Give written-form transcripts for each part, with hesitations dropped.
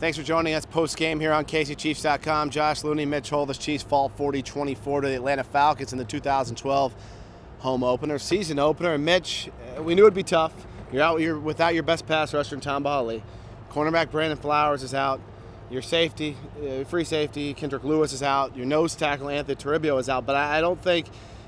Thanks for joining us post-game here on KCChiefs.com. Josh Looney, Mitch Holthus, Chiefs fall 40-24 to the Atlanta Falcons in the 2012 home opener, season opener. And Mitch, we knew it'd be tough. You're without your best pass rusher in Tom Bahali. Cornerback Brandon Flowers is out. Your safety, free safety, Kendrick Lewis is out. Your nose tackle, Anthony Toribio, is out. But I don't think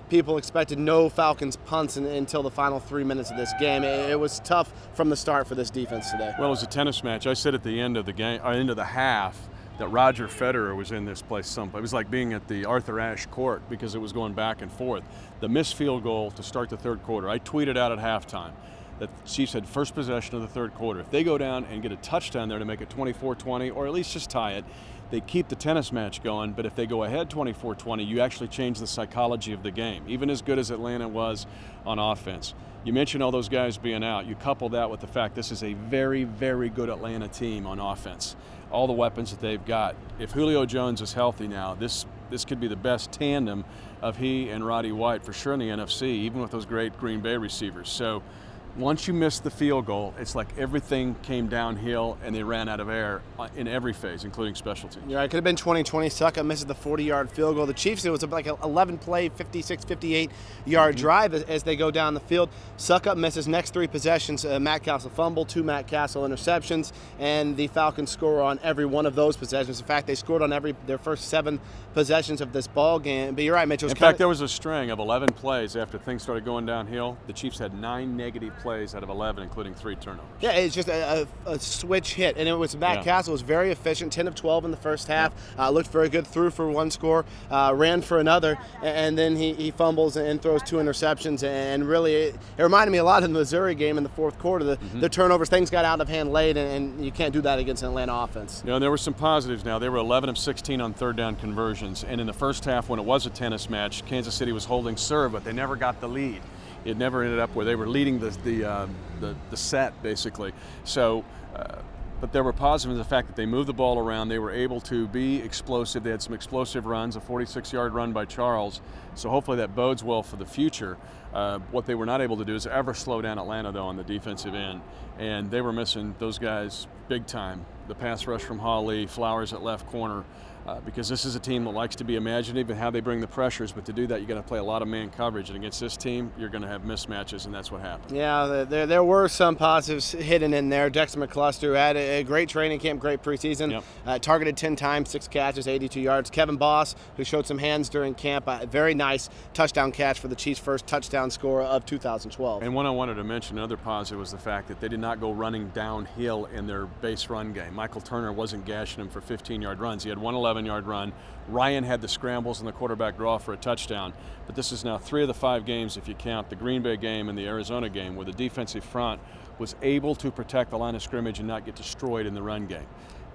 people expected no Falcons punts until the final 3 minutes of this game. It was tough from the start for this defense today. Well, it was a tennis match. I said at the end of the game, or end of the half, that Roger Federer was in this place someplace. It was like being at the Arthur Ashe court because it was going back and forth. The missed field goal to start the third quarter. I tweeted out at halftime that the Chiefs had first possession of the third quarter. If they go down and get a touchdown there to make it 24-20, or at least just tie it, they keep the tennis match going. But if they go ahead 24-20, you actually change the psychology of the game, even as good as Atlanta was on offense. You mentioned all those guys being out. You couple that with the fact this is a very, very good Atlanta team on offense. All the weapons that they've got. If Julio Jones is healthy now, this could be the best tandem of he and Roddy White for sure in the NFC, even with those great Green Bay receivers. So once you miss the field goal, it's like everything came downhill and they ran out of air in every phase, including special teams. Yeah, it could have been 20-20. Suckup misses the 40-yard field goal. The Chiefs, it was like an 11-play, 56, 58-yard drive as they go down the field. Suckup misses next three possessions. Matt Castle fumble, 2 Matt Castle interceptions, and the Falcons score on every one of those possessions. In fact, they scored on their first 7 possessions of this ball game. But you're right, Mitch. In fact, there was a string of 11 plays after things started going downhill. The Chiefs had 9 negative plays out of 11, including 3 turnovers. Yeah, it's just a switch hit, and it was Matt Castle was very efficient, 10 of 12 in the first half, looked very good, threw for 1 score, ran for another, and then he fumbles and throws 2 interceptions, and really it reminded me a lot of the Missouri game in the fourth quarter. The turnovers, things got out of hand late, and you can't do that against an Atlanta offense. You know, there were some positives now. They were 11 of 16 on third down conversions, and in the first half when it was a tennis match, Kansas City was holding serve, but they never got the lead. It never ended up where they were leading the set, basically. So, but there were positives in the fact that they moved the ball around. They were able to be explosive. They had some explosive runs, a 46-yard run by Charles. So hopefully that bodes well for the future. What they were not able to do is ever slow down Atlanta, though, on the defensive end. And they were missing those guys big time. The pass rush from Hawley, Flowers at left corner. Because this is a team that likes to be imaginative in how they bring the pressures, but to do that, you got to play a lot of man coverage, and against this team, you're going to have mismatches, and that's what happened. Yeah, there were some positives hidden in there. Dexter McCluster had a great training camp, great preseason. Targeted 10 times, 6 catches, 82 yards. Kevin Boss, who showed some hands during camp, a very nice touchdown catch for the Chiefs' first touchdown score of 2012. And one I wanted to mention, another positive, was the fact that they did not go running downhill in their base run game. Michael Turner wasn't gashing them for 15-yard runs. He had one 11-yard run. Ryan had the scrambles and the quarterback draw for a touchdown. But this is now 3 of the 5 games, if you count the Green Bay game and the Arizona game, where the defensive front was able to protect the line of scrimmage and not get destroyed in the run game.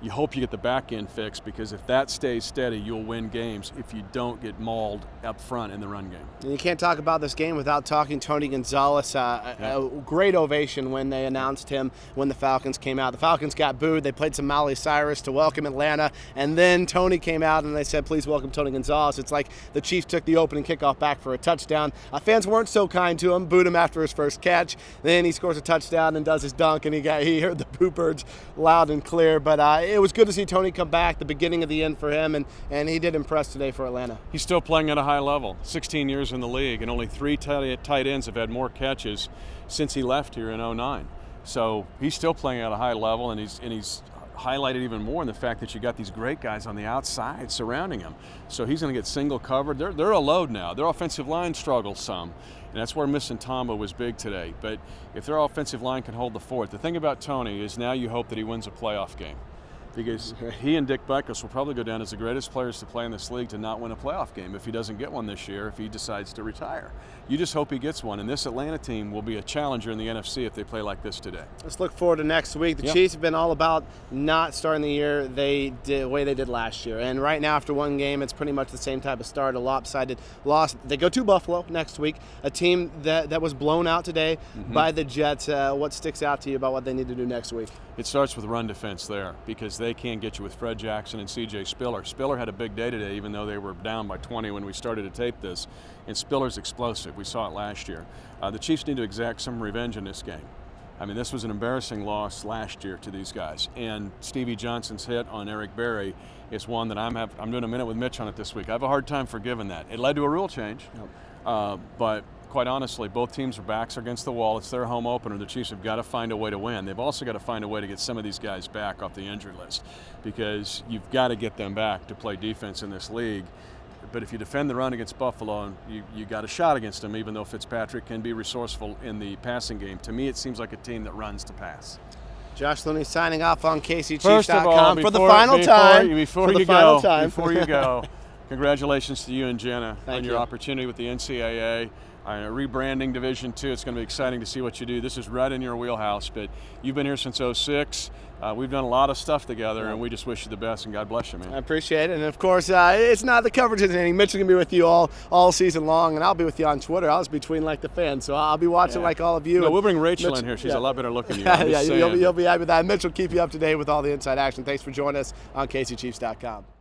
You hope you get the back end fixed, because if that stays steady, you'll win games if you don't get mauled up front in the run game. And you can't talk about this game without talking Tony Gonzalez. A great ovation when they announced him when the Falcons came out. The Falcons got booed. They played some Miley Cyrus to welcome Atlanta, and then Tony came out and they said, please welcome Tony Gonzalez. It's like the Chiefs took the opening kickoff back for a touchdown. Fans weren't so kind to him, booed him after his first catch. Then he scores a touchdown and does his dunk, and he heard the boo birds loud and clear. But it was good to see Tony come back, the beginning of the end for him, and he did impress today for Atlanta. He's still playing at a high level. 16 years in the league, and only 3 tight ends have had more catches since he left here in 2009. So he's still playing at a high level, and he's highlighted even more in the fact that you got these great guys on the outside surrounding him. So he's going to get single covered. They're a load now. Their offensive line struggles some, and that's where missing Tamba was big today. But if their offensive line can hold the fort, the thing about Tony is now you hope that he wins a playoff game, because he and Dick Butkus will probably go down as the greatest players to play in this league to not win a playoff game if he doesn't get one this year, if he decides to retire. You just hope he gets one, and this Atlanta team will be a challenger in the NFC if they play like this today. Let's look forward to next week. The Chiefs have been all about not starting the year the way they did last year, and right now after one game, it's pretty much the same type of start, a lopsided loss. They go to Buffalo next week, a team that was blown out today by the Jets. What sticks out to you about what they need to do next week? It starts with run defense there, because they can't get you with Fred Jackson and C.J. Spiller. Spiller had a big day today, even though they were down by 20 when we started to tape this. And Spiller's explosive. We saw it last year. The Chiefs need to exact some revenge in this game. I mean, this was an embarrassing loss last year to these guys. And Stevie Johnson's hit on Eric Berry is one that I'm doing a minute with Mitch on it this week. I have a hard time forgiving that. It led to a rule change, but quite honestly, both teams' backs are against the wall. It's their home opener. The Chiefs have got to find a way to win. They've also got to find a way to get some of these guys back off the injury list, because you've got to get them back to play defense in this league. But if you defend the run against Buffalo, you got a shot against them, even though Fitzpatrick can be resourceful in the passing game. To me, it seems like a team that runs to pass. Josh Looney signing off on KCChiefs.com First of all, for the final time. Before you go, congratulations to you and Jenna on your opportunity with the NCAA. Rebranding Division II. It's going to be exciting to see what you do. This is right in your wheelhouse, but you've been here since '06. We've done a lot of stuff together, and we just wish you the best, and God bless you, man. I appreciate it. And, of course, it's not the coverage isn't ending. Mitch is going to be with you all season long, and I'll be with you on Twitter. I was between, like, the fans, so I'll be watching like all of you. No, we'll bring Rachel in here. She's a lot better looking than you. You'll be happy with that. Mitch will keep you up to date with all the inside action. Thanks for joining us on KCChiefs.com.